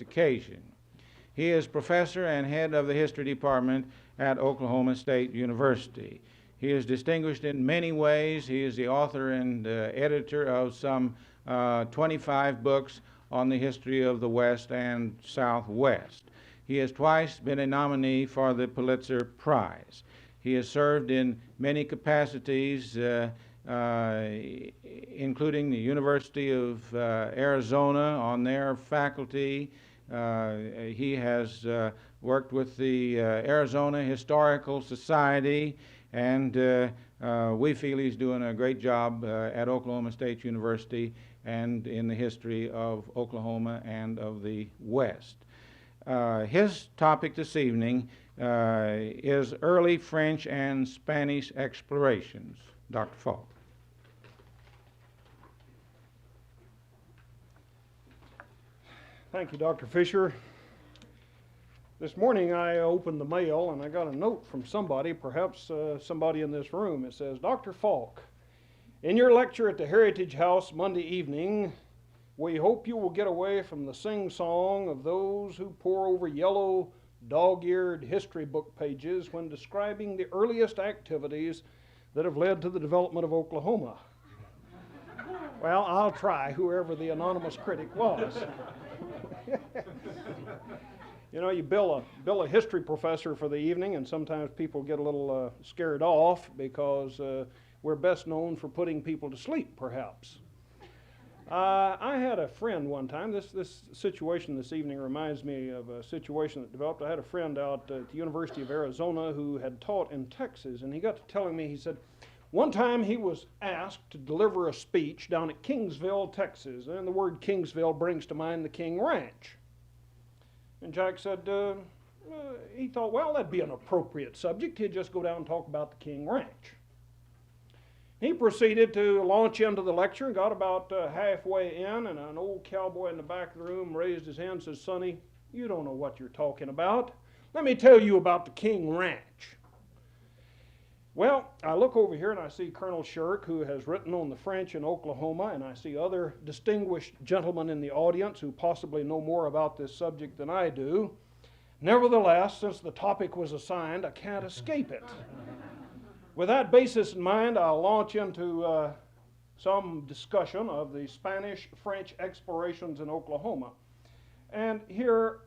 occasion. He is professor and head of the history department at Oklahoma State University. He is distinguished in many ways. He is the author and editor of some 25 books on the history of the West and Southwest. He has twice been a nominee for the Pulitzer Prize. He has served in many capacities, including the University of Arizona on their faculty. He has worked with the Arizona Historical Society, and we feel he's doing a great job at Oklahoma State University and in the history of Oklahoma and of the West. His topic this evening is early French and Spanish explorations. Dr. Faulk. Thank you, Dr. Fisher. This morning I opened the mail and I got a note from somebody, perhaps somebody in this room. It says, Dr. Faulk, in your lecture at the Heritage House Monday evening, we hope you will get away from the sing-song of those who pore over yellow, dog-eared history book pages when describing the earliest activities that have led to the development of Oklahoma. Well, I'll try, whoever the anonymous critic was. You know, you bill a history professor for the evening, and sometimes people get a little scared off because we're best known for putting people to sleep, perhaps. I had a friend one time. This situation this evening reminds me of a situation that developed. I had a friend out at the University of Arizona who had taught in Texas, and he got to telling me, he said, one time he was asked to deliver a speech down at Kingsville, Texas, and the word Kingsville brings to mind the King Ranch. And Jack said, he thought, well, that'd be an appropriate subject. He'd just go down and talk about the King Ranch. He proceeded to launch into the lecture and got about halfway in, and an old cowboy in the back of the room raised his hand and says, Sonny, you don't know what you're talking about. Let me tell you about the King Ranch. Well, I look over here and I see Colonel Shirk, who has written on the French in Oklahoma, and I see other distinguished gentlemen in the audience who possibly know more about this subject than I do. Nevertheless, since the topic was assigned, I can't escape it. With that basis in mind, I'll launch into some discussion of the Spanish-French explorations in Oklahoma. And here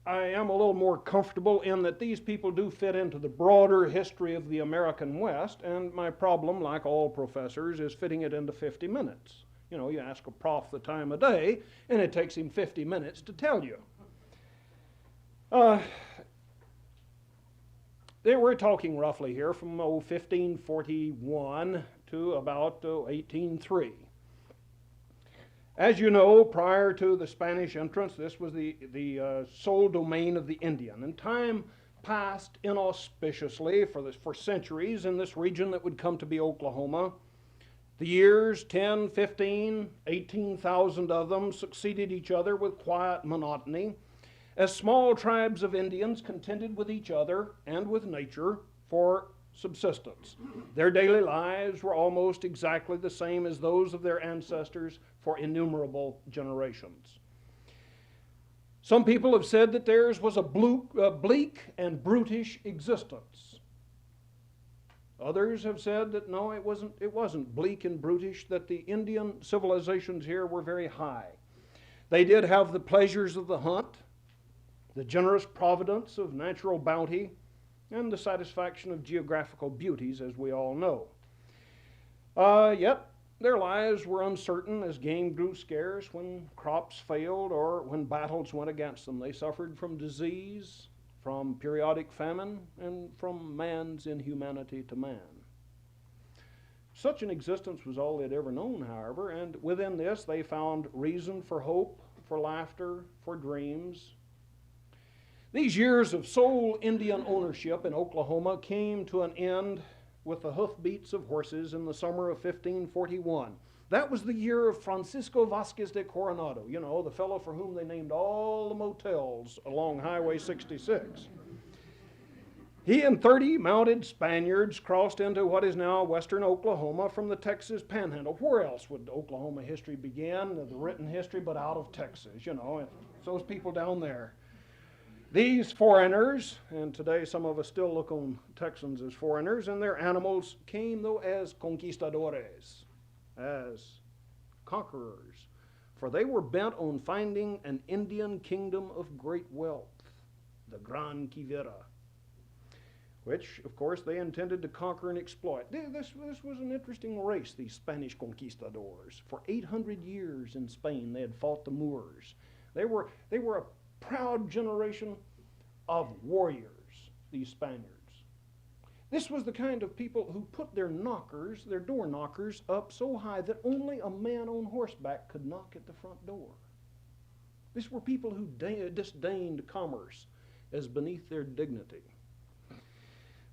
I am a little more comfortable in that these people do fit into the broader history of the American West, and my problem, like all professors, is fitting it into 50 minutes. You know, you ask a prof the time of day, and it takes him 50 minutes to tell you. We're talking roughly here from 1541 to about 1803. As you know, prior to the Spanish entrance, this was the sole domain of the Indian, and time passed inauspiciously for centuries in this region that would come to be Oklahoma. The years, 10, 15, 18,000 of them, succeeded each other with quiet monotony, as small tribes of Indians contended with each other and with nature for subsistence. Their daily lives were almost exactly the same as those of their ancestors for innumerable generations. Some people have said that theirs was a bleak and brutish existence. Others have said that no, it wasn't bleak and brutish, that the Indian civilizations here were very high. They did have the pleasures of the hunt, the generous providence of natural bounty, and the satisfaction of geographical beauties, as we all know. Yet their lives were uncertain as game grew scarce, when crops failed, or when battles went against them. They suffered from disease, from periodic famine, and from man's inhumanity to man. Such an existence was all they'd ever known, however, and within this they found reason for hope, for laughter, for dreams. These years of sole Indian ownership in Oklahoma came to an end with the hoofbeats of horses in the summer of 1541. That was the year of Francisco Vasquez de Coronado, you know, the fellow for whom they named all the motels along Highway 66. He and 30 mounted Spaniards crossed into what is now western Oklahoma from the Texas Panhandle. Where else would Oklahoma history begin, the written history, but out of Texas, you know, and those people down there. These foreigners, and today some of us still look on Texans as foreigners, and their animals came, though, as conquistadores, as conquerors, for they were bent on finding an Indian kingdom of great wealth, the Gran Quivira, which, of course, they intended to conquer and exploit. This was an interesting race, these Spanish conquistadors. For 800 years in Spain, they had fought the Moors. They were a proud generation of warriors, these Spaniards. This was the kind of people who put their knockers, their door knockers, up so high that only a man on horseback could knock at the front door. These were people who disdained commerce as beneath their dignity.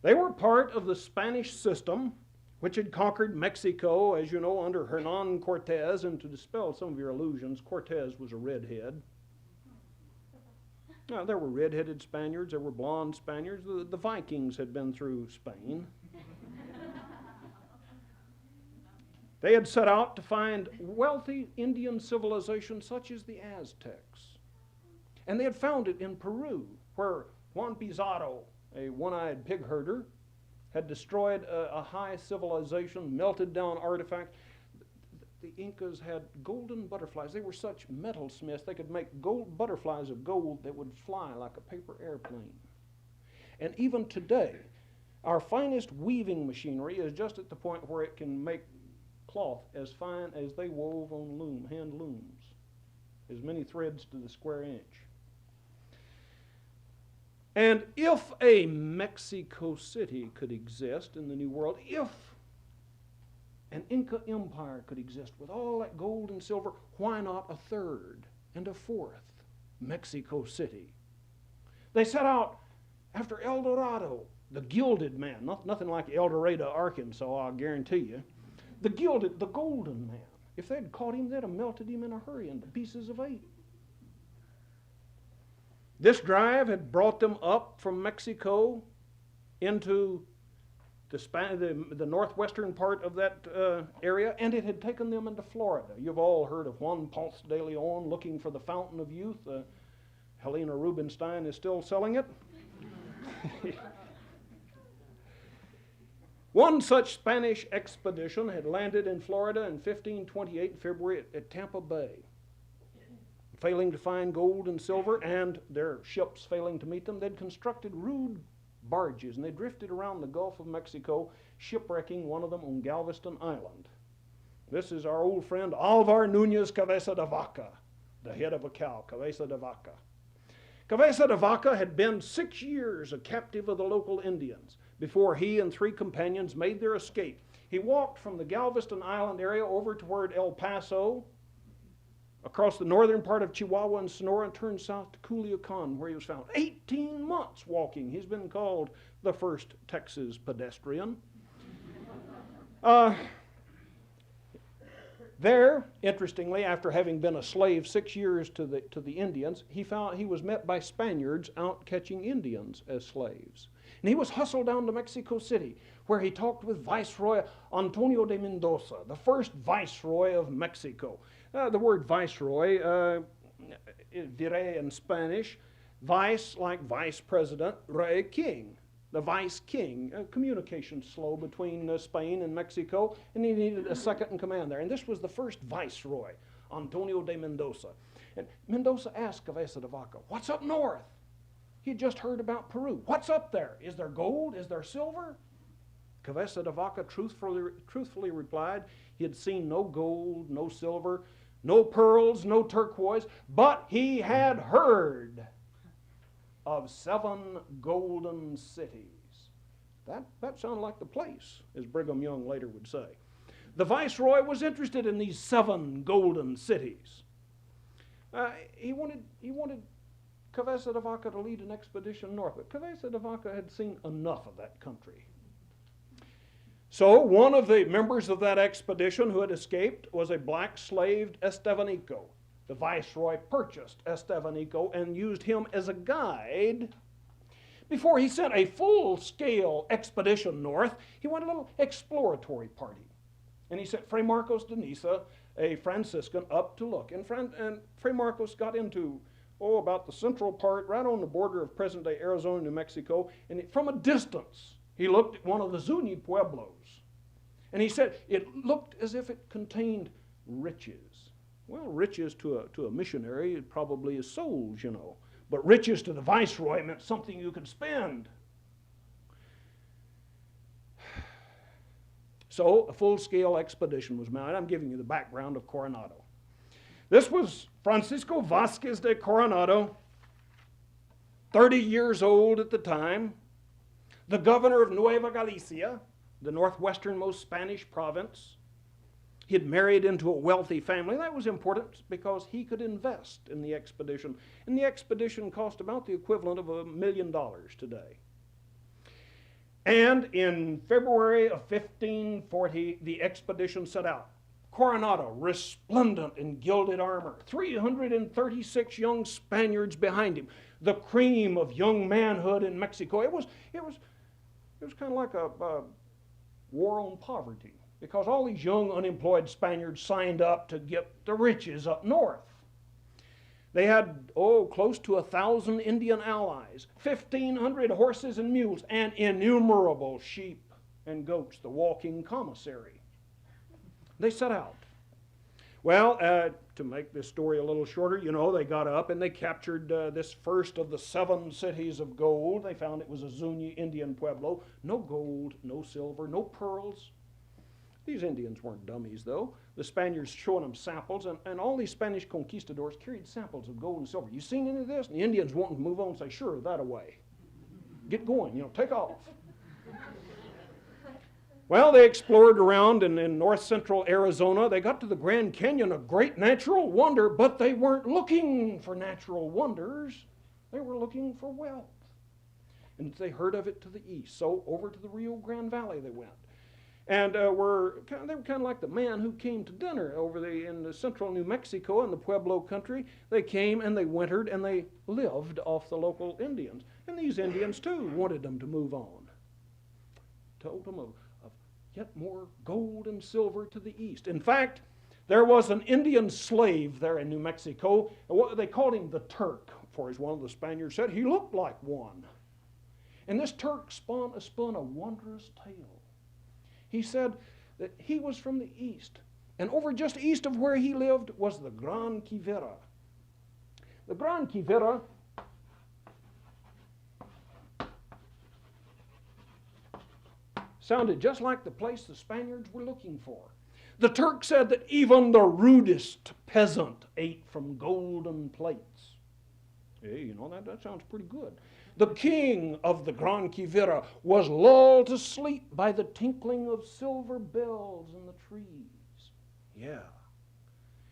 They were part of the Spanish system, which had conquered Mexico, as you know, under Hernan Cortez. And to dispel some of your illusions, Cortez was a redhead. Now, there were red-headed Spaniards, there were blonde Spaniards. The Vikings had been through Spain. They had set out to find wealthy Indian civilization such as the Aztecs. And they had found it in Peru, where Juan Pizarro, a one-eyed pig herder, had destroyed a high civilization, melted down artifacts. The Incas had golden butterflies. They were such metalsmiths, they could make gold butterflies of gold that would fly like a paper airplane. And even today, our finest weaving machinery is just at the point where it can make cloth as fine as they wove on hand looms, as many threads to the square inch. And if a Mexico City could exist in the New World, if an Inca empire could exist with all that gold and silver, why not a third and a fourth Mexico City? They set out after El Dorado, the gilded man. Nothing like El Dorado, Arkansas, I'll guarantee you. The golden man. If they'd caught him, they'd have melted him in a hurry into pieces of 8. This drive had brought them up from Mexico into the northwestern part of that area, and it had taken them into Florida. You've all heard of Juan Ponce de Leon looking for the fountain of youth. Helena Rubinstein is still selling it. One such Spanish expedition had landed in Florida in 1528 in February at Tampa Bay. Failing to find gold and silver, and their ships failing to meet them, they'd constructed rude barges, and they drifted around the Gulf of Mexico, shipwrecking one of them on Galveston Island. This is our old friend Alvar Nunez Cabeza de Vaca, the head of a cow, Cabeza de Vaca. Cabeza de Vaca had been 6 years a captive of the local Indians before he and 3 companions made their escape. He walked from the Galveston Island area over toward El Paso, across the northern part of Chihuahua and Sonora, and turned south to Culiacan, where he was found. 18 months walking. He's been called the first Texas pedestrian. There, interestingly, after having been a slave 6 years to the Indians, he was met by Spaniards out catching Indians as slaves. And he was hustled down to Mexico City, where he talked with Viceroy Antonio de Mendoza, the first Viceroy of Mexico. The word Viceroy, vire in Spanish, vice like vice president, rey king, the vice king. Communication slow between Spain and Mexico, and he needed a second in command there. And this was the first Viceroy, Antonio de Mendoza. And Mendoza asked Cabeza de Vaca, "What's up north?" He had just heard about Peru. "What's up there? Is there gold? Is there silver?" Cabeza de Vaca truthfully replied he had seen no gold, no silver, no pearls, no turquoise, but he had heard of 7 golden cities. That sounded like the place, as Brigham Young later would say. The Viceroy was interested in these 7 golden cities. He wanted Cabeza de Vaca to lead an expedition north, but Cabeza de Vaca had seen enough of that country. So one of the members of that expedition who had escaped was a black-slaved Estevanico. The Viceroy purchased Estevanico and used him as a guide. Before he sent a full-scale expedition north, he went a little exploratory party. And he sent Fray Marcos de Niza, a Franciscan, up to look. And Fray Marcos got into, about the central part, right on the border of present-day Arizona, New Mexico. And from a distance, he looked at one of the Zuni pueblos. And he said it looked as if it contained riches. Well, riches to a missionary, it probably is souls, you know. But riches to the viceroy meant something you could spend. So a full-scale expedition was mounted. I'm giving you the background of Coronado. This was Francisco Vasquez de Coronado, 30 years old at the time, the governor of Nueva Galicia, the northwesternmost Spanish province. He had married into a wealthy family. That was important because he could invest in the expedition. And the expedition cost about the equivalent of $1 million today. And in February of 1540, the expedition set out. Coronado, resplendent in gilded armor, 336 young Spaniards behind him, the cream of young manhood in Mexico. It was kind of like a war on poverty, because all these young unemployed Spaniards signed up to get the riches up north. They had, close to 1,000 Indian allies, 1,500 horses and mules, and innumerable sheep and goats, the walking commissary. They set out. Well, to make this story a little shorter, they got up and they captured this first of the 7 cities of gold. They found it was a Zuni Indian pueblo. No gold, no silver, no pearls. These Indians weren't dummies, though. The Spaniards showing them samples, and all these Spanish conquistadors carried samples of gold and silver. You seen any of this? And the Indians wanting to move on and say, sure, that away. Get going, take off. Well, they explored around in north central Arizona. They got to the Grand Canyon, a great natural wonder, but they weren't looking for natural wonders. They were looking for wealth. And they heard of it to the east. So over to the Rio Grande Valley they went. And they were kind of like the man who came to dinner over in the central New Mexico in the Pueblo country. They came and they wintered and they lived off the local Indians. And these Indians, too, wanted them to move on. Told them of yet more gold and silver to the east. In fact, there was an Indian slave there in New Mexico. They called him the Turk, for as one of the Spaniards said, he looked like one. And this Turk spun a wondrous tale. He said that he was from the east, and over just east of where he lived was the Gran Quivira. The Gran Quivira sounded just like the place the Spaniards were looking for. The Turk said that even the rudest peasant ate from golden plates. Hey, that sounds pretty good. The king of the Gran Quivira was lulled to sleep by the tinkling of silver bells in the trees. Yeah.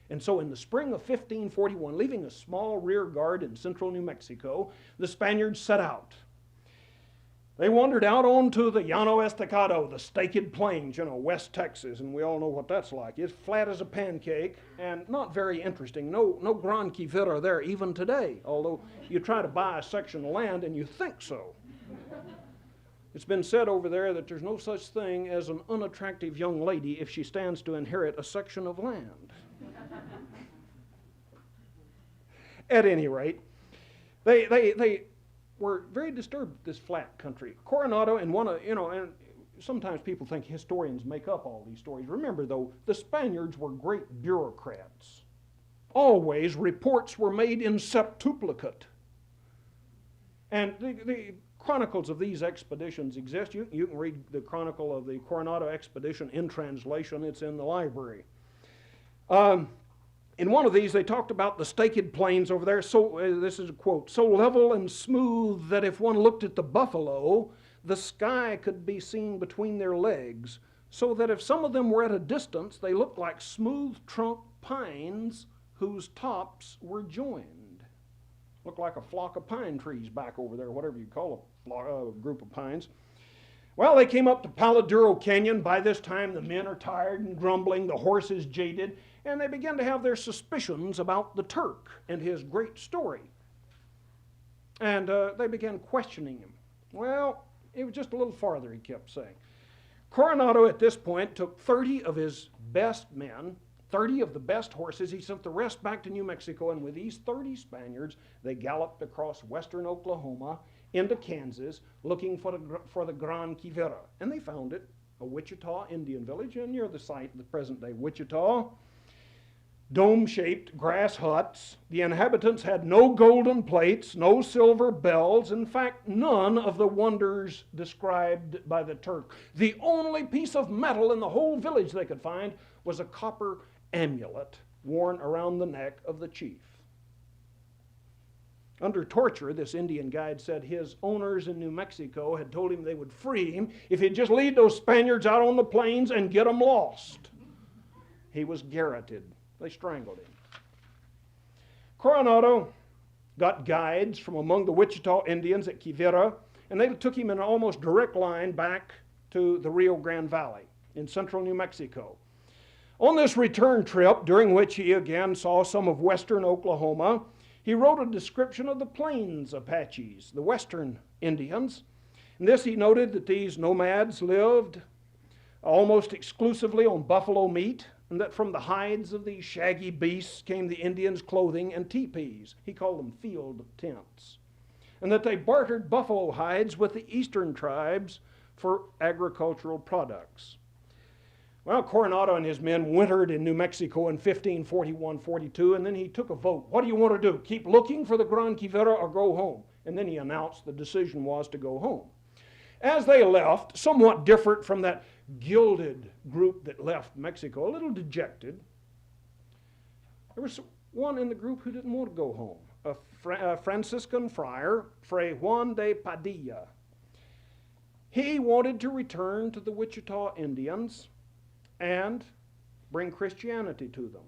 And so in the spring of 1541, leaving a small rear guard in central New Mexico, the Spaniards set out. They wandered out onto the Llano Estacado, the Staked Plains, West Texas, and we all know what that's like. It's flat as a pancake and not very interesting. No Gran Quivira there even today, although you try to buy a section of land and you think so. It's been said over there that there's no such thing as an unattractive young lady if she stands to inherit a section of land. At any rate, they were very disturbed with this flat country. Coronado and and sometimes people think historians make up all these stories. Remember, though, the Spaniards were great bureaucrats. Always reports were made in septuplicate. And the chronicles of these expeditions exist. You can read the chronicle of the Coronado expedition in translation. It's in the library. In one of these, they talked about the Staked Plains over there. So this is a quote, so level and smooth that if one looked at the buffalo, the sky could be seen between their legs, so that if some of them were at a distance, they looked like smooth-trunked pines whose tops were joined. Looked like a flock of pine trees back over there, whatever you call a group of pines. Well, they came up to Paladuro Canyon. By this time, the men are tired and grumbling, the horses jaded, and they began to have their suspicions about the Turk and his great story. And they began questioning him. Well, it was just a little farther, he kept saying. Coronado at this point took 30 of his best men, 30 of the best horses. He sent the rest back to New Mexico, and with these 30 Spaniards, they galloped across western Oklahoma into Kansas looking for the Gran Quivira. And they found it, a Wichita Indian village near the site of the present-day Wichita. Dome-shaped grass huts. The inhabitants had no golden plates, no silver bells, in fact, none of the wonders described by the Turk. The only piece of metal in the whole village they could find was a copper amulet worn around the neck of the chief. Under torture, this Indian guide said his owners in New Mexico had told him they would free him if he'd just lead those Spaniards out on the plains and get them lost. He was garroted. They strangled him. Coronado got guides from among the Wichita Indians at Quivira, and they took him in an almost direct line back to the Rio Grande Valley in central New Mexico. On this return trip, during which he again saw some of western Oklahoma, he wrote a description of the Plains Apaches, the western Indians. In this he noted that these nomads lived almost exclusively on buffalo meat, and that from the hides of these shaggy beasts came the Indians' clothing and teepees. He called them field tents. And that they bartered buffalo hides with the eastern tribes for agricultural products. Well, Coronado and his men wintered in New Mexico in 1541-42, and then he took a vote. What do you want to do? Keep looking for the Gran Quivira or go home? And then he announced the decision was to go home. As they left, somewhat different from that gilded group that left Mexico, a little dejected, there was one in the group who didn't want to go home, a Franciscan friar, Fray Juan de Padilla. He wanted to return to the Wichita Indians and bring Christianity to them.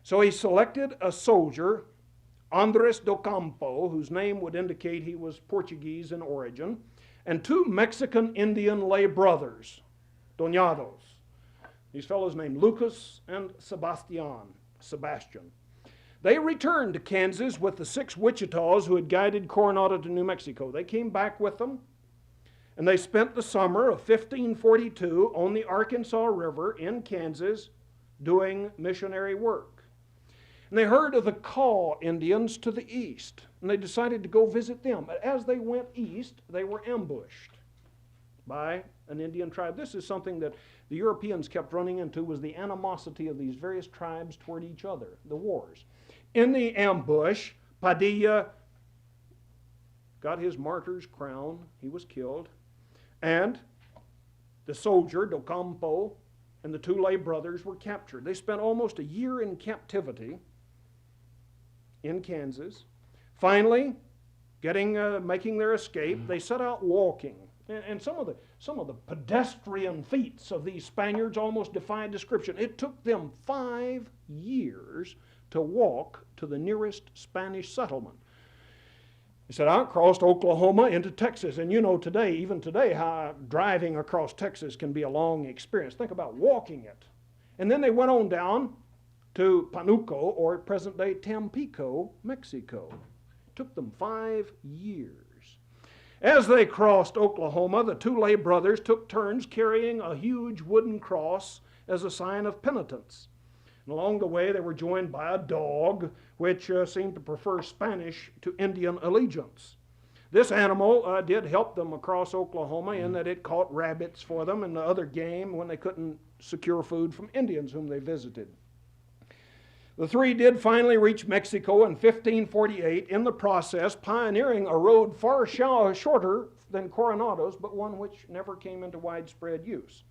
So he selected a soldier, Andres do Campo, whose name would indicate he was Portuguese in origin, and two Mexican Indian lay brothers, doñados. These fellows named Lucas and Sebastian. They returned to Kansas with the 6 Wichitas who had guided Coronado to New Mexico. They came back with them, and they spent the summer of 1542 on the Arkansas River in Kansas doing missionary work. And they heard of the Kaw Indians to the east, and they decided to go visit them. But as they went east, they were ambushed by an Indian tribe. This is something that the Europeans kept running into, was the animosity of these various tribes toward each other, the wars. In the ambush, Padilla got his martyr's crown. He was killed. And the soldier, do Campo, and the 2 lay brothers were captured. They spent almost a year in captivity in Kansas. Finally, making their escape, they set out walking. And some of the pedestrian feats of these Spaniards almost defy description. It took them 5 years to walk to the nearest Spanish settlement. He said, I crossed Oklahoma into Texas. And you know today, even today, how driving across Texas can be a long experience. Think about walking it. And then they went on down to Panuco, or present-day Tampico, Mexico. It took them 5 years. As they crossed Oklahoma, the 2 lay brothers took turns carrying a huge wooden cross as a sign of penitence. And along the way, they were joined by a dog, which seemed to prefer Spanish to Indian allegiance. This animal did help them across Oklahoma in that it caught rabbits for them and the other game when they couldn't secure food from Indians whom they visited. The 3 did finally reach Mexico in 1548, in the process pioneering a road far shorter than Coronado's, but one which never came into widespread use.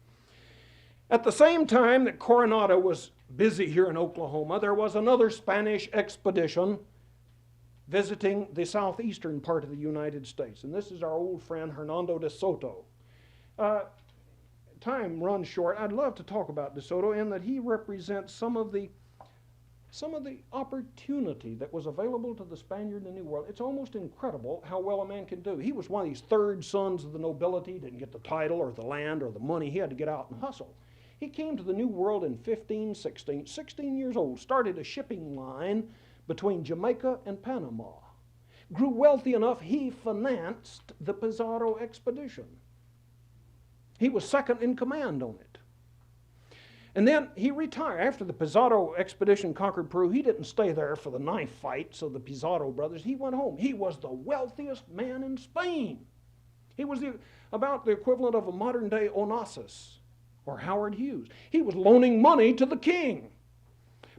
At the same time that Coronado was busy here in Oklahoma, there was another Spanish expedition visiting the southeastern part of the United States. And this is our old friend Hernando de Soto. Time runs short. I'd love to talk about de Soto in that he represents some of the opportunity that was available to the Spaniard in the New World. It's almost incredible how well a man can do. He was one of these 3rd sons of the nobility. He didn't get the title or the land or the money. He had to get out and hustle. He came to the New World in 16 years old, started a shipping line between Jamaica and Panama. grew wealthy enough, he financed the Pizarro expedition. He was second in command on it. And then he retired. After the Pizarro expedition conquered Peru, he didn't stay there for the knife fights of the Pizarro brothers. He went home. He was the wealthiest man in Spain. He was about the equivalent of a modern-day Onassis or Howard Hughes. He was loaning money to the king.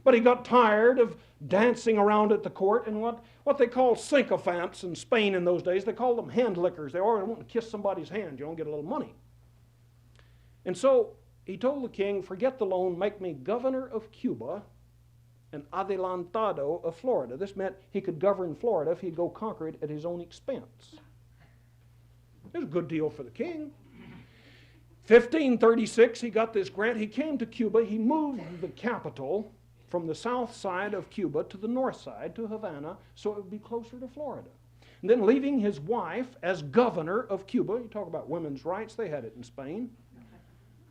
But he got tired of dancing around at the court, and what they call sycophants in Spain in those days, they called them hand lickers. They always want to kiss somebody's hand, get a little money. And so he told the king, forget the loan, make me governor of Cuba and adelantado of Florida. This meant he could govern Florida if he'd go conquer it at his own expense. It was a good deal for the king. 1536, he got this grant. He came to Cuba. He moved the capital from the south side of Cuba to the north side, to Havana, so it would be closer to Florida. And then leaving his wife as governor of Cuba. You talk about women's rights, they had it in Spain.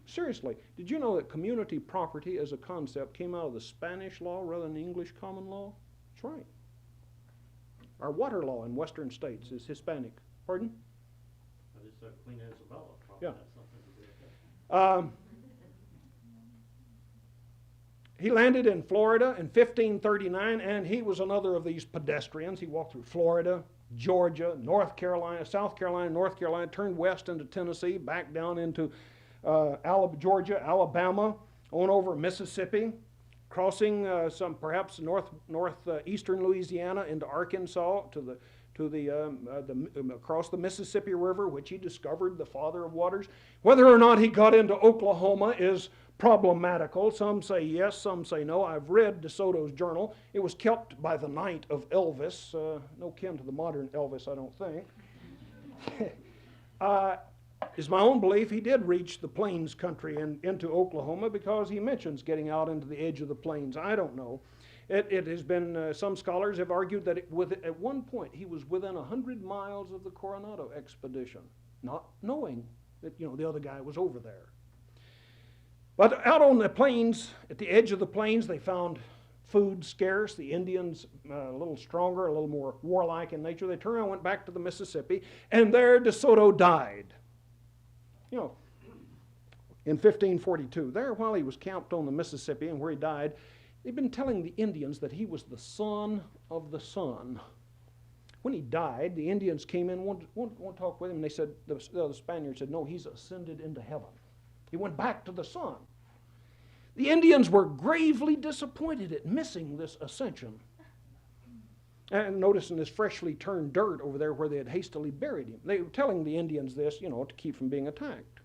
Seriously, did you know that community property as a concept came out of the Spanish law rather than the English common law? That's right. Our water law in western states is Hispanic. Pardon? I just said Queen Isabella probably Yeah. has something to do with that. He landed in Florida in 1539, and he was another of these pedestrians. He walked through Florida, Georgia, North Carolina, South Carolina, North Carolina, turned west into Tennessee, back down into Georgia, Alabama, on over Mississippi, crossing perhaps northeastern Louisiana into Arkansas across the Mississippi River, which he discovered, the father of waters. Whether or not he got into Oklahoma is problematical. Some say yes, some say no. I've read DeSoto's journal. It was kept by the night of Elvis, no kin to the modern Elvis, I don't think. Is my own belief he did reach the plains country and into Oklahoma, because he mentions getting out into the edge of the plains. I don't know. It has been, some scholars have argued that at one point he was within 100 miles of the Coronado expedition, not knowing that the other guy was over there. But out on the plains, at the edge of the plains, they found food scarce. The Indians, a little stronger, a little more warlike in nature. They turned around and went back to the Mississippi, and there DeSoto died. In 1542. There, while he was camped on the Mississippi and where he died, they'd been telling the Indians that he was the son of the sun. When he died, the Indians came in, wanted to talk with him, and they said, the Spaniards said, no, he's ascended into heaven. He went back to the sun. The Indians were gravely disappointed at missing this ascension. And noticing this freshly turned dirt over there where they had hastily buried him. They were telling the Indians this, to keep from being attacked.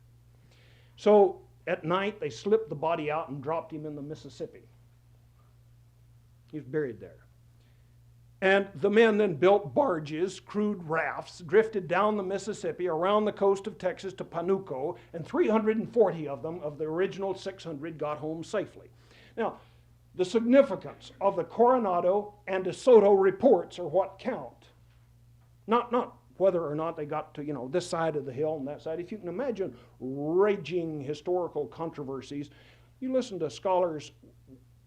So at night, they slipped the body out and dropped him in the Mississippi. He was buried there. And the men then built barges, crude rafts, drifted down the Mississippi around the coast of Texas to Panuco, and 340 of them, of the original 600, got home safely. Now, the significance of the Coronado and DeSoto reports are what count. Not whether or not they got to, this side of the hill and that side. If you can imagine raging historical controversies, you listen to scholars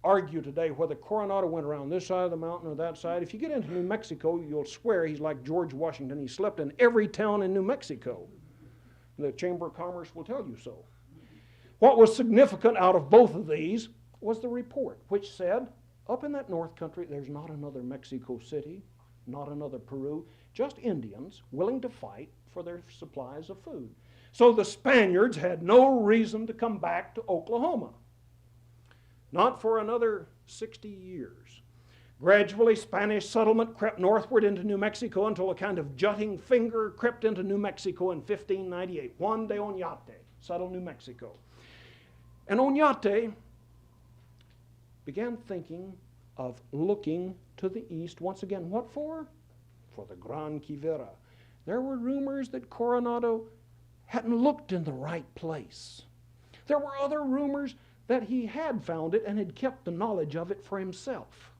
argue today whether Coronado went around this side of the mountain or that side. If you get into New Mexico, you'll swear he's like George Washington. He slept in every town in New Mexico. The Chamber of Commerce will tell you so. What was significant out of both of these was the report, which said, up in that north country, there's not another Mexico City, not another Peru, just Indians willing to fight for their supplies of food. So the Spaniards had no reason to come back to Oklahoma. Not for another 60 years. Gradually, Spanish settlement crept northward into New Mexico until a kind of jutting finger crept into New Mexico in 1598. Juan de Oñate settled New Mexico. And Oñate began thinking of looking to the east once again. What for? For the Gran Quivira. There were rumors that Coronado hadn't looked in the right place. There were other rumors that he had found it and had kept the knowledge of it for himself.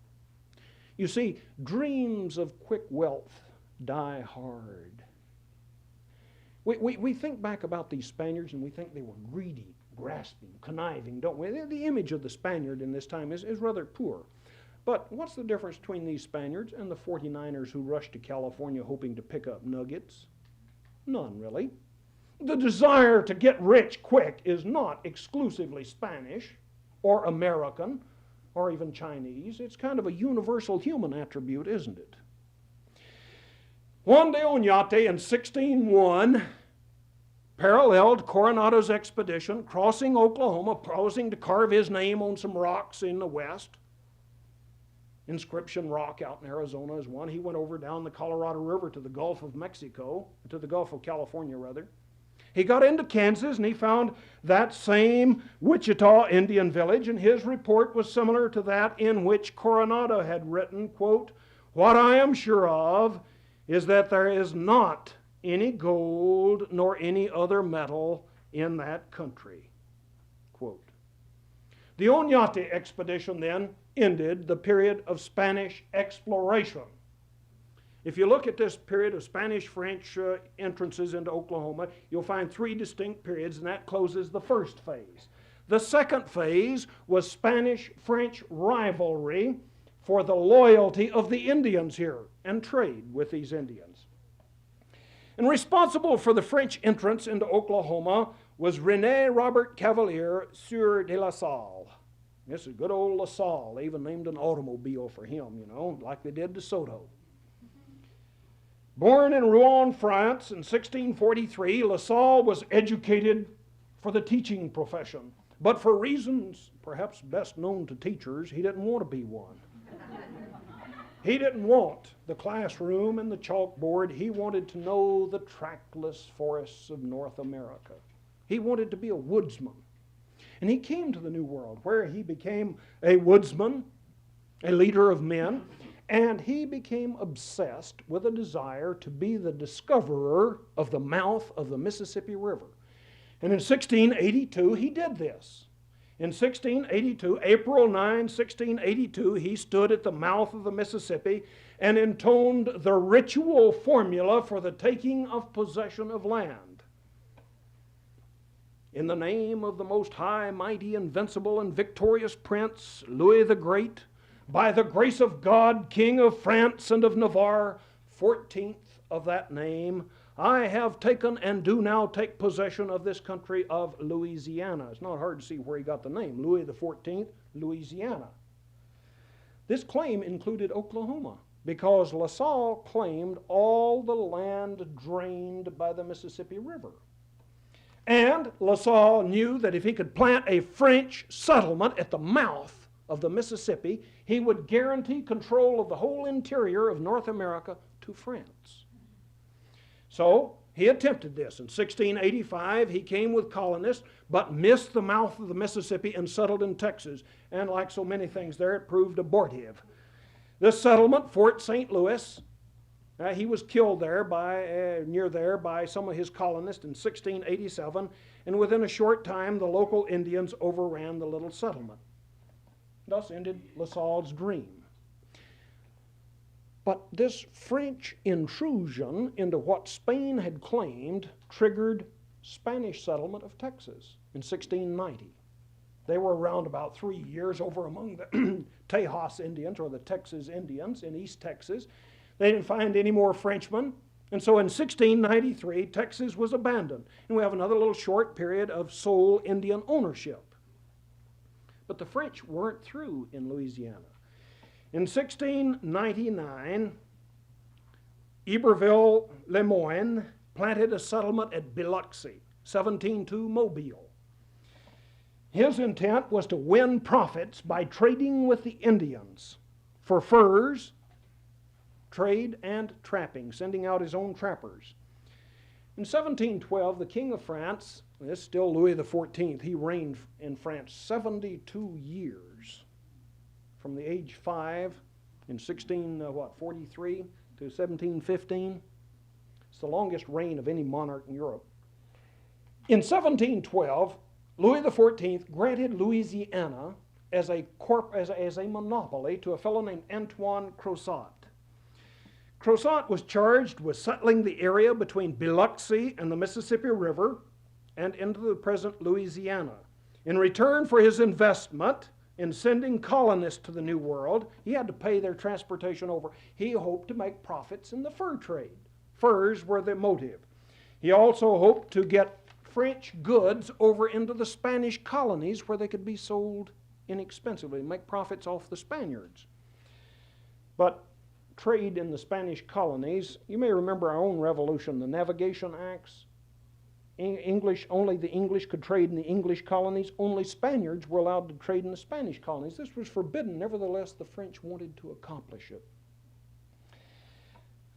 You see, dreams of quick wealth die hard. We think back about these Spaniards and we think they were greedy, grasping, conniving, don't we? The image of the Spaniard in this time is rather poor. But what's the difference between these Spaniards and the 49ers who rushed to California hoping to pick up nuggets? None, really. The desire to get rich quick is not exclusively Spanish or American or even Chinese. It's kind of a universal human attribute, isn't it? Juan de Oñate in 1601 paralleled Coronado's expedition, crossing Oklahoma, proposing to carve his name on some rocks in the west. Inscription Rock out in Arizona is one. He went over down the Colorado River to the Gulf of Mexico, to the Gulf of California, rather. He got into Kansas and he found that same Wichita Indian village, and his report was similar to that in which Coronado had written, quote, "What I am sure of is that there is not any gold nor any other metal in that country." Quote. The Oñate expedition then ended the period of Spanish exploration. If you look at this period of Spanish-French entrances into Oklahoma, you'll find three distinct periods, and that closes the first phase. The second phase was Spanish-French rivalry for the loyalty of the Indians here and trade with these Indians. And responsible for the French entrance into Oklahoma was René Robert Cavalier Sieur de La Salle. This is good old La Salle. They even named an automobile for him, you know, like they did to Soto. Born in Rouen, France in 1643, La Salle was educated for the teaching profession. But for reasons perhaps best known to teachers, he didn't want to be one. He didn't want the classroom and the chalkboard. He wanted to know the trackless forests of North America. He wanted to be a woodsman. And he came to the New World, where he became a woodsman, a leader of men, and he became obsessed with a desire to be the discoverer of the mouth of the Mississippi River. And in 1682, he did this. In 1682, April 9, 1682, he stood at the mouth of the Mississippi and intoned the ritual formula for the taking of possession of land. In the name of the most high, mighty, invincible, and victorious Prince, Louis the Great, by the grace of God, King of France and of Navarre, 14th of that name, I have taken and do now take possession of this country of Louisiana. It's not hard to see where he got the name. Louis XIV, Louisiana. This claim included Oklahoma because La Salle claimed all the land drained by the Mississippi River. And La Salle knew that if he could plant a French settlement at the mouth of the Mississippi, he would guarantee control of the whole interior of North America to France. So he attempted this. In 1685, he came with colonists, but missed the mouth of the Mississippi and settled in Texas. And like so many things there, it proved abortive. This settlement, Fort St. Louis, he was killed there near there by some of his colonists in 1687, and within a short time, the local Indians overran the little settlement. Thus ended La Salle's dream. But this French intrusion into what Spain had claimed triggered Spanish settlement of Texas in 1690. They were around about 3 years over among the Tejas Indians, or the Texas Indians in East Texas. They didn't find any more Frenchmen, and so in 1693, Texas was abandoned. And we have another little short period of sole Indian ownership. But the French weren't through in Louisiana. In 1699, Iberville Lemoyne planted a settlement at Biloxi, 17-2 Mobile. His intent was to win profits by trading with the Indians for furs, trade, and trapping, sending out his own trappers. In 1712, the King of France, this is still Louis XIV, he reigned in France 72 years. From the age 5 in 1643 to 1715. It's the longest reign of any monarch in Europe. In 1712, Louis XIV granted Louisiana as a monopoly to a fellow named Antoine Crozat. Crozat was charged with settling the area between Biloxi and the Mississippi River and into the present Louisiana. In return for his investment, in sending colonists to the New World. He had to pay their transportation over. He hoped to make profits in the fur trade. Furs were the motive. He also hoped to get French goods over into the Spanish colonies where they could be sold inexpensively, make profits off the Spaniards. But trade in the Spanish colonies, you may remember our own revolution, the Navigation Acts. Only the English could trade in the English colonies. Only Spaniards were allowed to trade in the Spanish colonies. This was forbidden. Nevertheless, the French wanted to accomplish it.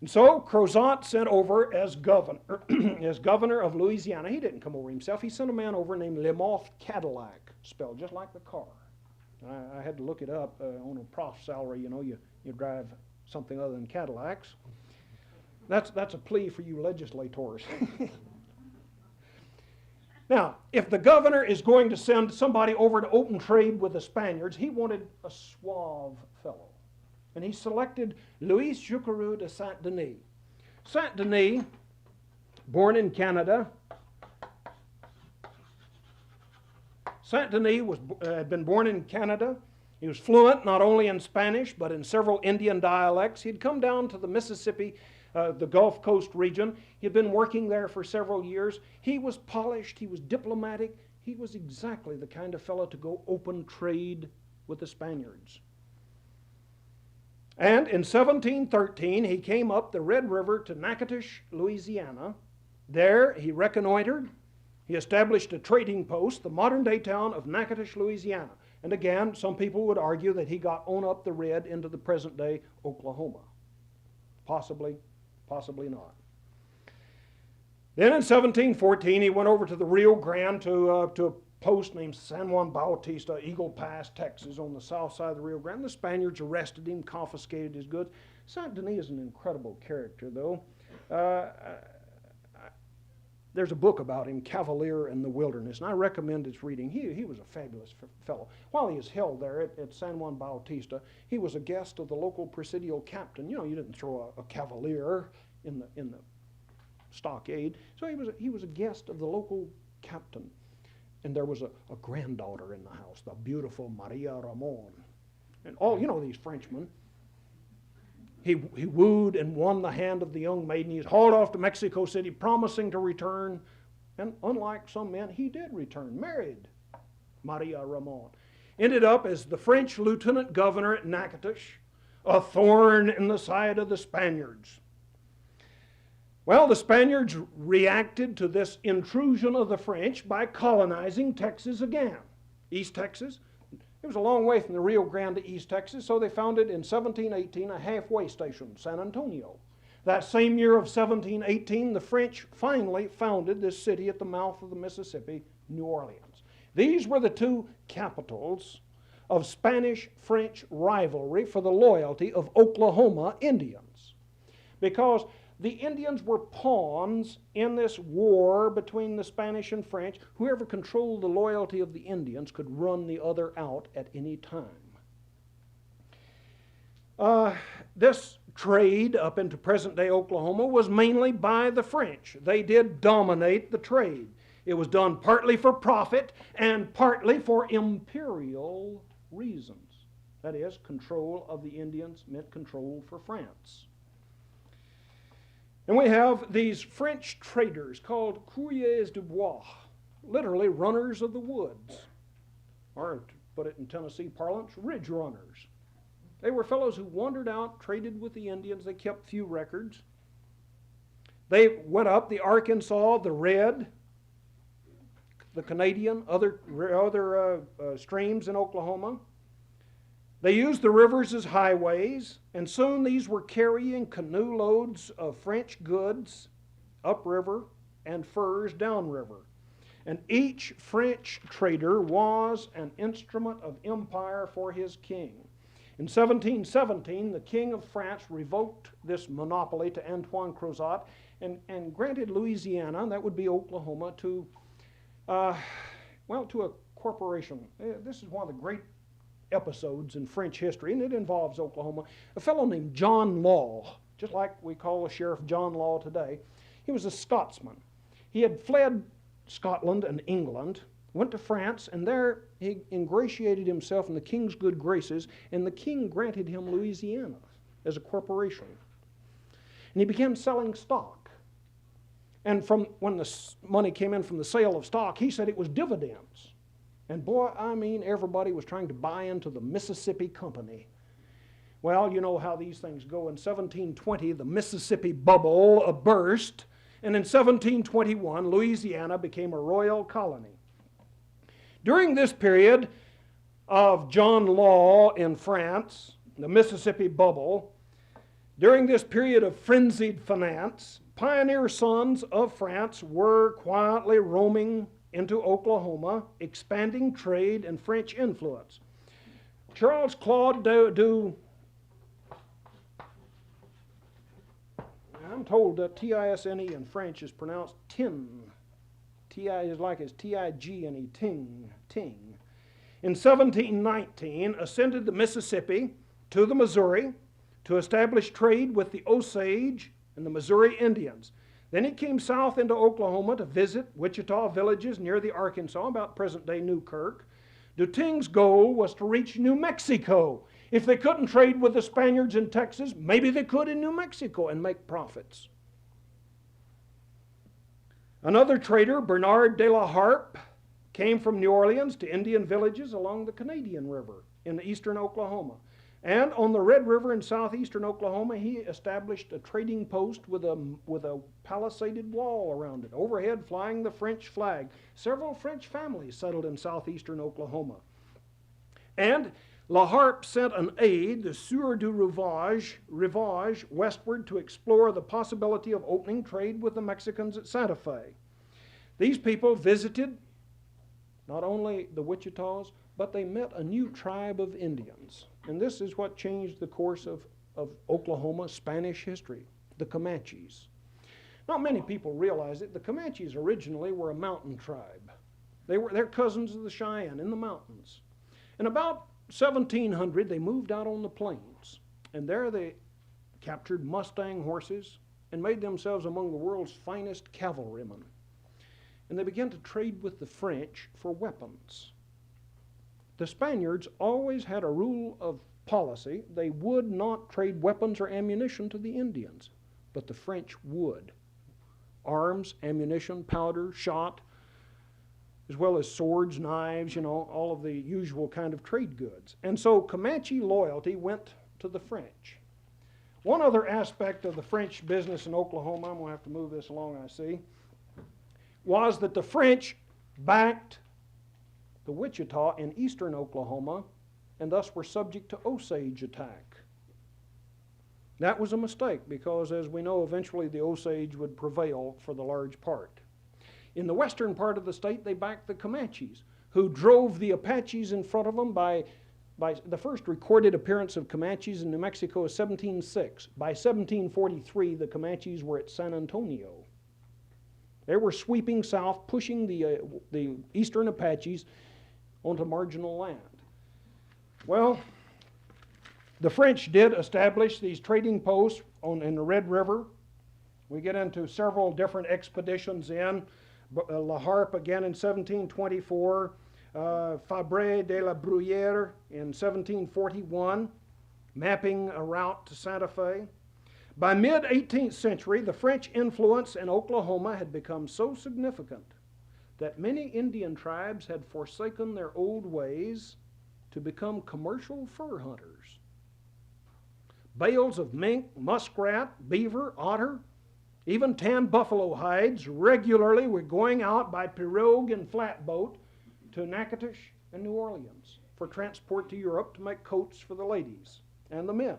And so Crozat sent over as governor, as governor of Louisiana. He didn't come over himself. He sent a man over named Lemothe Cadillac, spelled just like the car. I had to look it up on a prof salary. You know, you drive something other than Cadillacs. That's a plea for you legislators. Now, if the governor is going to send somebody over to open trade with the Spaniards, he wanted a suave fellow. And he selected Louis Jouquereux de Saint-Denis. Saint-Denis, born in Canada. Saint-Denis had been born in Canada. He was fluent not only in Spanish, but in several Indian dialects. He'd come down to the Mississippi, the Gulf Coast region. He'd been working there for several years. He was polished. He was diplomatic. He was exactly the kind of fellow to go open trade with the Spaniards. And in 1713, he came up the Red River to Natchitoches, Louisiana. There he reconnoitered. He established a trading post, the modern-day town of Natchitoches, Louisiana. And again, some people would argue that he got on up the Red into the present-day Oklahoma. Possibly, possibly not. Then in 1714, he went over to the Rio Grande to a post named San Juan Bautista, Eagle Pass, Texas, on the south side of the Rio Grande. The Spaniards arrested him, confiscated his goods. Saint-Denis is an incredible character, though. There's a book about him, Cavalier in the Wilderness, and I recommend its reading. He was a fabulous fellow. While he was held there at San Juan Bautista, he was a guest of the local presidial captain. You know, you didn't throw a cavalier in the stockade. So he was a guest of the local captain. And there was a granddaughter in the house, the beautiful Maria Ramon. And all, you know, these Frenchmen. He wooed and won the hand of the young maiden. He was hauled off to Mexico City, promising to return. And unlike some men, he did return, married Maria Ramon. Ended up as the French lieutenant governor at Natchitoches, a thorn in the side of the Spaniards. Well, the Spaniards reacted to this intrusion of the French by colonizing Texas again. East Texas. It was a long way from the Rio Grande to East Texas, so they founded in 1718 a halfway station, San Antonio. That same year of 1718, the French finally founded this city at the mouth of the Mississippi, New Orleans. These were the two capitals of Spanish-French rivalry for the loyalty of Oklahoma Indians. Because the Indians were pawns in this war between the Spanish and French. Whoever controlled the loyalty of the Indians could run the other out at any time. This trade up into present-day Oklahoma was mainly by the French. They did dominate the trade. It was done partly for profit and partly for imperial reasons. That is, control of the Indians meant control for France. And we have these French traders called courriers du bois, literally runners of the woods, or to put it in Tennessee parlance, ridge runners. They were fellows who wandered out, traded with the Indians. They kept few records. They went up the Arkansas, the Red, the Canadian, other streams in Oklahoma. They used the rivers as highways, and soon these were carrying canoe loads of French goods upriver and furs downriver. And each French trader was an instrument of empire for his king. In 1717, the king of France revoked this monopoly to Antoine Crozat and granted Louisiana, that would be Oklahoma, to a corporation. This is one of the great episodes in French history, and it involves Oklahoma. A fellow named John Law, just like we call the Sheriff John Law today. He was a Scotsman. He had fled Scotland and England went to France, and there he ingratiated himself in the king's good graces, and the king granted him Louisiana as a corporation. And he began selling stock. And from when the money came in from the sale of stock, he said it was dividends. And boy, I mean, everybody was trying to buy into the Mississippi Company. Well, you know how these things go. In 1720, the Mississippi bubble burst, and in 1721, Louisiana became a royal colony. During this period of John Law in France, the Mississippi bubble, during this period of frenzied finance, pioneer sons of France were quietly roaming into Oklahoma, expanding trade and French influence. Charles Claude I'm told that T-I-S-N-E in French is pronounced tin. T-I is like as T-I-G-N-E, ting, ting. In 1719, ascended the Mississippi to the Missouri to establish trade with the Osage and the Missouri Indians. Then he came south into Oklahoma to visit Wichita villages near the Arkansas, about present-day Newkirk. Du Ting's goal was to reach New Mexico. If they couldn't trade with the Spaniards in Texas, maybe they could in New Mexico and make profits. Another trader, Bernard de la Harpe, came from New Orleans to Indian villages along the Canadian River in eastern Oklahoma. And on the Red River in southeastern Oklahoma, he established a trading post with a palisaded wall around it, overhead flying the French flag. Several French families settled in southeastern Oklahoma. And La Harpe sent an aide, the Sieur du Rivage, westward to explore the possibility of opening trade with the Mexicans at Santa Fe. These people visited not only the Wichitas, but they met a new tribe of Indians. And this is what changed the course of Oklahoma Spanish history, the Comanches. Not many people realize it. The Comanches originally were a mountain tribe. They're cousins of the Cheyenne in the mountains. And about 1700, they moved out on the plains. And there they captured Mustang horses and made themselves among the world's finest cavalrymen. And they began to trade with the French for weapons. The Spaniards always had a rule of policy. They would not trade weapons or ammunition to the Indians, but the French would. Arms, ammunition, powder, shot, as well as swords, knives, all of the usual kind of trade goods. And so Comanche loyalty went to the French. One other aspect of the French business in Oklahoma, I'm going to have to move this along, I see, was that the French backed the Wichita in eastern Oklahoma and thus were subject to Osage attack. That was a mistake because, as we know, eventually the Osage would prevail for the large part. In the western part of the state, they backed the Comanches, who drove the Apaches in front of them by the first recorded appearance of Comanches in New Mexico is 1706. By 1743, the Comanches were at San Antonio. They were sweeping south, pushing the eastern Apaches onto marginal land. Well, the French did establish these trading posts in the Red River. We get into several different expeditions in. La Harpe again in 1724, Fabre de la Bruyere in 1741, mapping a route to Santa Fe. By mid-18th century, the French influence in Oklahoma had become so significant that many Indian tribes had forsaken their old ways to become commercial fur hunters. Bales of mink, muskrat, beaver, otter, even tanned buffalo hides regularly were going out by pirogue and flatboat to Natchitoches and New Orleans for transport to Europe to make coats for the ladies and the men.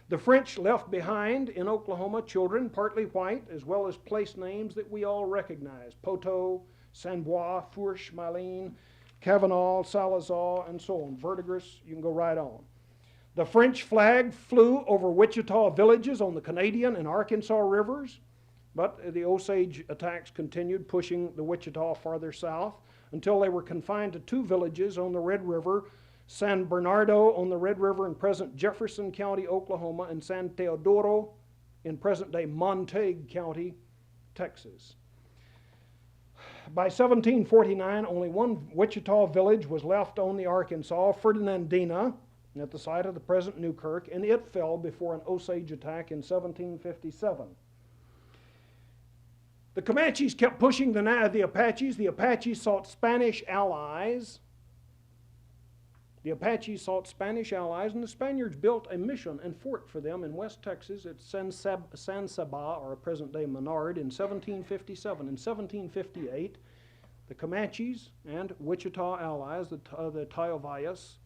The French left behind in Oklahoma children, partly white, as well as place names that we all recognize: Poteau, Sanbois, Fourche, Malines, Cavanal, Salazar, and so on. Verdigris, you can go right on. The French flag flew over Wichita villages on the Canadian and Arkansas rivers, but the Osage attacks continued, pushing the Wichita farther south until they were confined to two villages on the Red River: San Bernardo on the Red River in present Jefferson County, Oklahoma, and San Teodoro in present-day Montague County, Texas. By 1749, only one Wichita village was left on the Arkansas, Ferdinandina, at the site of the present Newkirk, and it fell before an Osage attack in 1757. The Comanches kept pushing the Apaches. The Apaches sought Spanish allies. And the Spaniards built a mission and fort for them in West Texas at San Saba, or present-day Menard, in 1757. In 1758, the Comanches and Wichita allies, the Tayovallas,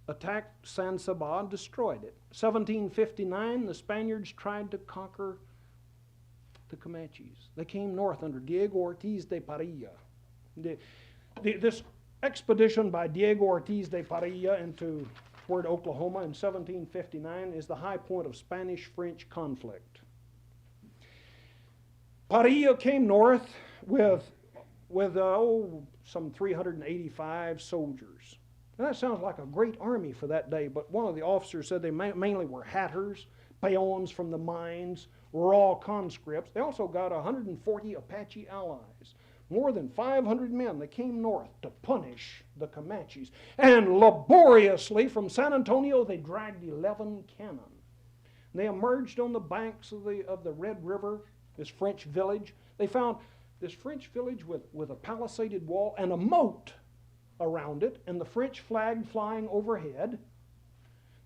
attacked San Saba and destroyed it. 1759, the Spaniards tried to conquer the Comanches. They came north under Diego Ortiz de Parilla. This expedition by Diego Ortiz de Parilla into toward Oklahoma in 1759 is the high point of Spanish-French conflict. Parilla came north with some 385 soldiers. Now, that sounds like a great army for that day, but one of the officers said they mainly were hatters, peons from the mines, raw conscripts. They also got 140 Apache allies. More than 500 men that came north to punish the Comanches. And laboriously from San Antonio they dragged 11 cannon. And they emerged on the banks of the Red River, this French village. They found this French village with a palisaded wall and a moat around it, and the French flag flying overhead.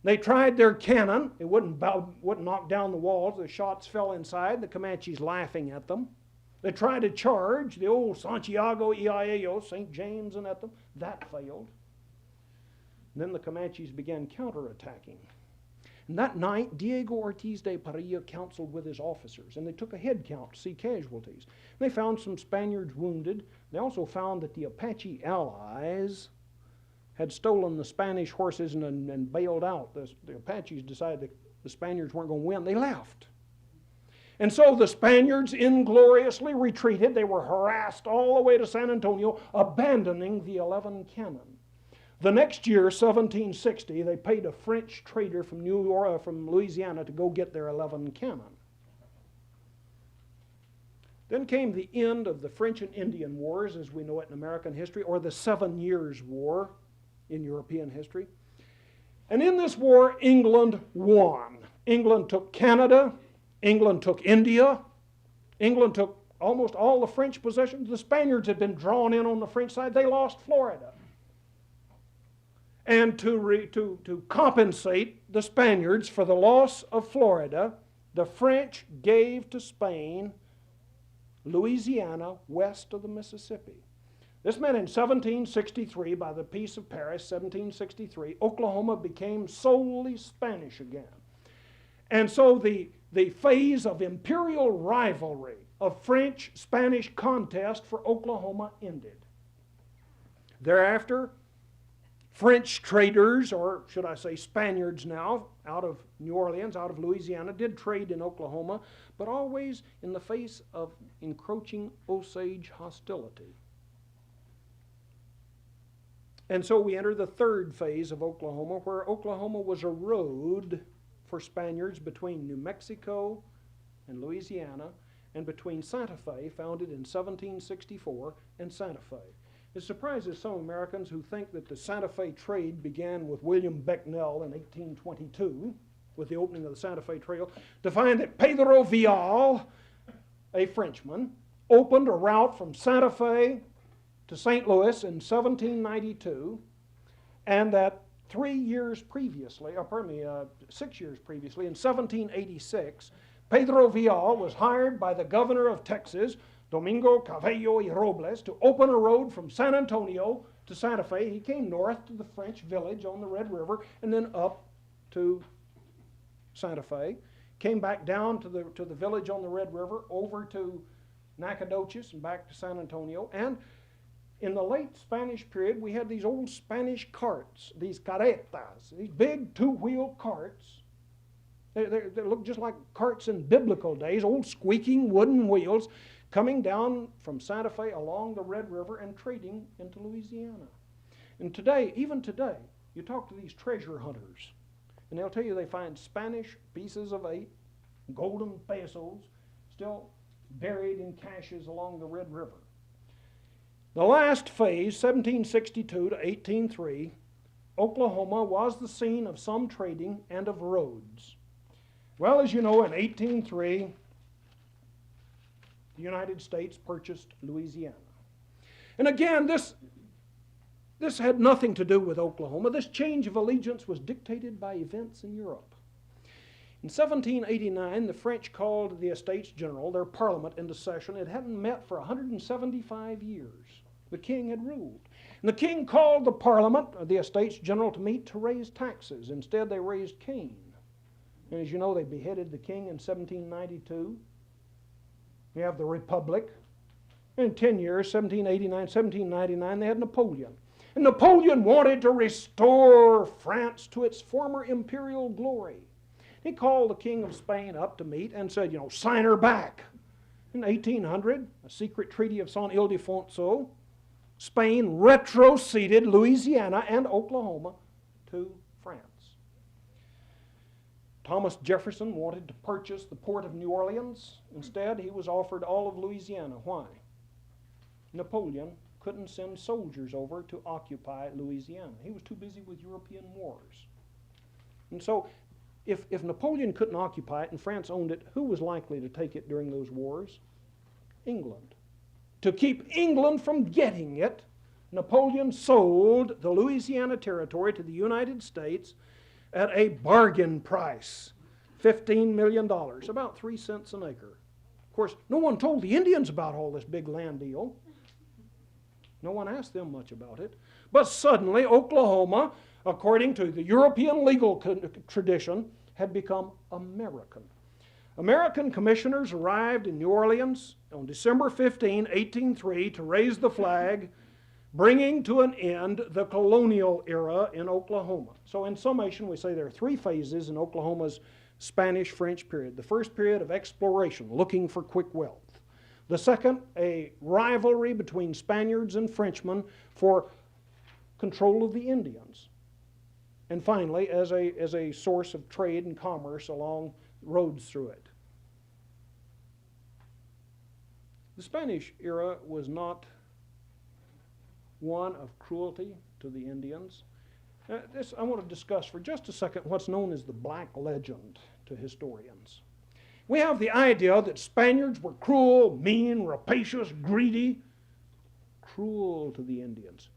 They tried their cannon. It wouldn't knock down the walls. The shots fell inside, the Comanches laughing at them. They tried to charge the old Santiago Iao, St. James and at them. That failed. And then the Comanches began counterattacking. And that night, Diego Ortiz de Parilla counseled with his officers, and they took a head count to see casualties. And they found some Spaniards wounded. They also found that the Apache allies had stolen the Spanish horses and bailed out. The Apaches decided that the Spaniards weren't going to win. They left. And so the Spaniards ingloriously retreated. They were harassed all the way to San Antonio, abandoning the 11 cannon. The next year, 1760, they paid a French trader from Louisiana to go get their 11 cannon. Then came the end of the French and Indian Wars, as we know it in American history, or the 7 Years' War in European history. And in this war, England won. England took Canada. England took India. England took almost all the French possessions. The Spaniards had been drawn in on the French side. They lost Florida. And to compensate the Spaniards for the loss of Florida, the French gave to Spain Louisiana west of the Mississippi. This meant in 1763, by the Peace of Paris, 1763, Oklahoma became solely Spanish again. And so the phase of imperial rivalry, of French-Spanish contest for Oklahoma ended. Thereafter, French traders, or should I say Spaniards now, out of New Orleans, out of Louisiana, did trade in Oklahoma, but always in the face of encroaching Osage hostility. And so we enter the third phase of Oklahoma, where Oklahoma was a road for Spaniards between New Mexico and Louisiana, and between Santa Fe, founded in 1764, and Santa Fe. It surprises some Americans who think that the Santa Fe trade began with William Becknell in 1822, with the opening of the Santa Fe Trail, to find that Pedro Vial, a Frenchman, opened a route from Santa Fe to St. Louis in 1792, and that 6 years previously, in 1786, Pedro Vial was hired by the governor of Texas, Domingo Cabello y Robles, to open a road from San Antonio to Santa Fe. He came north to the French village on the Red River and then up to Santa Fe, came back down to the village on the Red River, over to Nacogdoches and back to San Antonio. And in the late Spanish period, we had these old Spanish carts, these carretas, these big two-wheel carts. They look just like carts in biblical days, old squeaking wooden wheels, coming down from Santa Fe along the Red River and trading into Louisiana. And today, even today, you talk to these treasure hunters, and they'll tell you they find Spanish pieces of 8, golden pesos, still buried in caches along the Red River. The last phase, 1762 to 1803, Oklahoma was the scene of some trading and of roads. Well, as you know, in 1803, the United States purchased Louisiana. And again, this had nothing to do with Oklahoma. This change of allegiance was dictated by events in Europe. In 1789, the French called the Estates General, their parliament, into session. It hadn't met for 175 years. The king had ruled. And the king called the parliament, or the Estates General, to meet to raise taxes. Instead, they raised cane. And as you know, they beheaded the king in 1792. We have the Republic. In 10 years, 1789, 1799, they had Napoleon. And Napoleon wanted to restore France to its former imperial glory. He called the King of Spain up to meet and said, sign her back. In 1800, a secret treaty of San Ildefonso, Spain retroceded Louisiana and Oklahoma to France. Thomas Jefferson wanted to purchase the port of New Orleans. Instead, he was offered all of Louisiana. Why? Napoleon couldn't send soldiers over to occupy Louisiana. He was too busy with European wars. And so, if Napoleon couldn't occupy it and France owned it, who was likely to take it during those wars? England. To keep England from getting it, Napoleon sold the Louisiana Territory to the United States at a bargain price, $15 million, about 3 cents an acre. Of course, no one told the Indians about all this big land deal. No one asked them much about it. But suddenly, Oklahoma, according to the European legal tradition, had become American. American commissioners arrived in New Orleans on December 15, 1803, to raise the flag, bringing to an end the colonial era in Oklahoma. So in summation, we say there are 3 phases in Oklahoma's Spanish-French period. The first period of exploration, looking for quick wealth. The second, a rivalry between Spaniards and Frenchmen for control of the Indians. And finally, as a source of trade and commerce along roads through it. The Spanish era was not one of cruelty to the Indians. I want to discuss for just a second what's known as the Black Legend to historians. We have the idea that Spaniards were cruel, mean, rapacious, greedy, cruel to the Indians.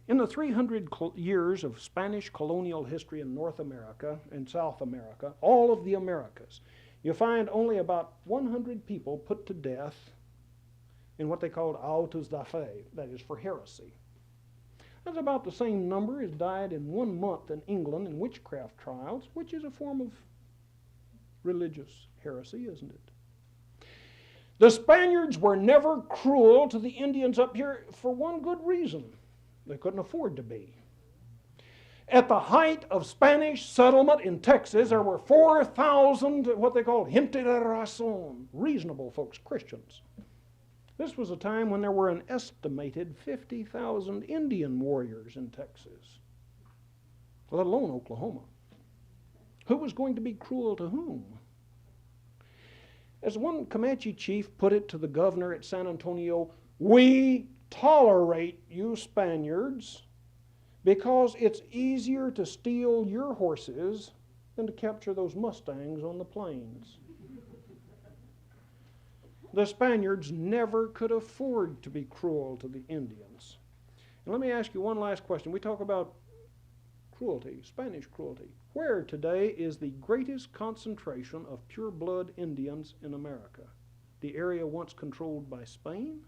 In the 300 years of Spanish colonial history in North America and South America, all of the Americas, you find only about 100 people put to death in what they called autos da fe, that is, for heresy. That's about the same number as died in 1 month in England in witchcraft trials, which is a form of religious heresy, isn't it? The Spaniards were never cruel to the Indians up here for one good reason. They couldn't afford to be. At the height of Spanish settlement in Texas, there were 4,000 what they called gente de razón, reasonable folks, Christians. This was a time when there were an estimated 50,000 Indian warriors in Texas, let alone Oklahoma. Who was going to be cruel to whom? As one Comanche chief put it to the governor at San Antonio, we tolerate you Spaniards because it's easier to steal your horses than to capture those Mustangs on the plains. The Spaniards never could afford to be cruel to the Indians. And let me ask you one last question. We talk about cruelty, Spanish cruelty. Where today is the greatest concentration of pure-blood Indians in America? The area once controlled by Spain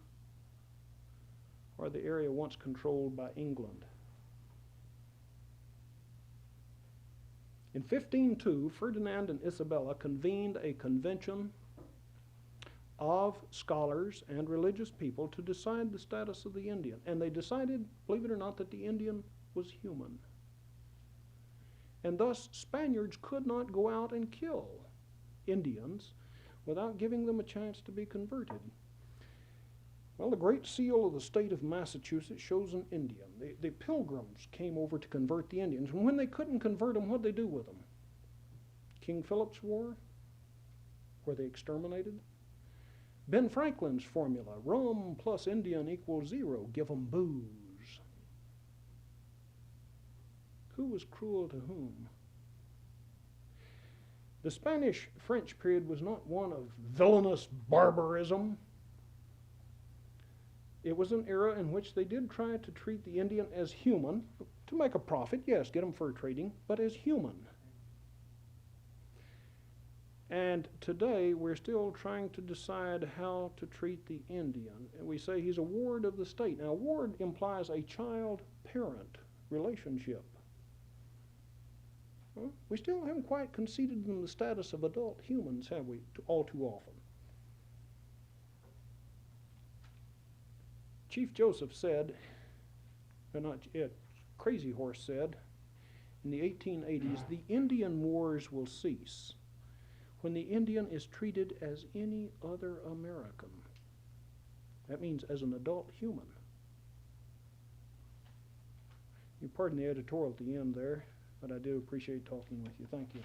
or the area once controlled by England? In 1502, Ferdinand and Isabella convened a convention of scholars and religious people to decide the status of the Indian. And they decided, believe it or not, that the Indian was human. And thus, Spaniards could not go out and kill Indians without giving them a chance to be converted. Well, the Great Seal of the state of Massachusetts shows an Indian. The Pilgrims came over to convert the Indians. And when they couldn't convert them, what did they do with them? King Philip's War, where they exterminated. Ben Franklin's formula, rum plus Indian equals 0, give 'em booze. Who was cruel to whom? The Spanish-French period was not one of villainous barbarism. It was an era in which they did try to treat the Indian as human, to make a profit, yes, get them fur trading, but as human. And today we're still trying to decide how to treat the Indian. And we say he's a ward of the state. Now, ward implies a child-parent relationship. Well, we still haven't quite conceded them the status of adult humans, have we, all too often? Chief Joseph said, or not, Crazy Horse said, in the 1880s, the Indian wars will cease when the Indian is treated as any other American. That means as an adult human. You pardon the editorial at the end there, but I do appreciate talking with you. Thank you.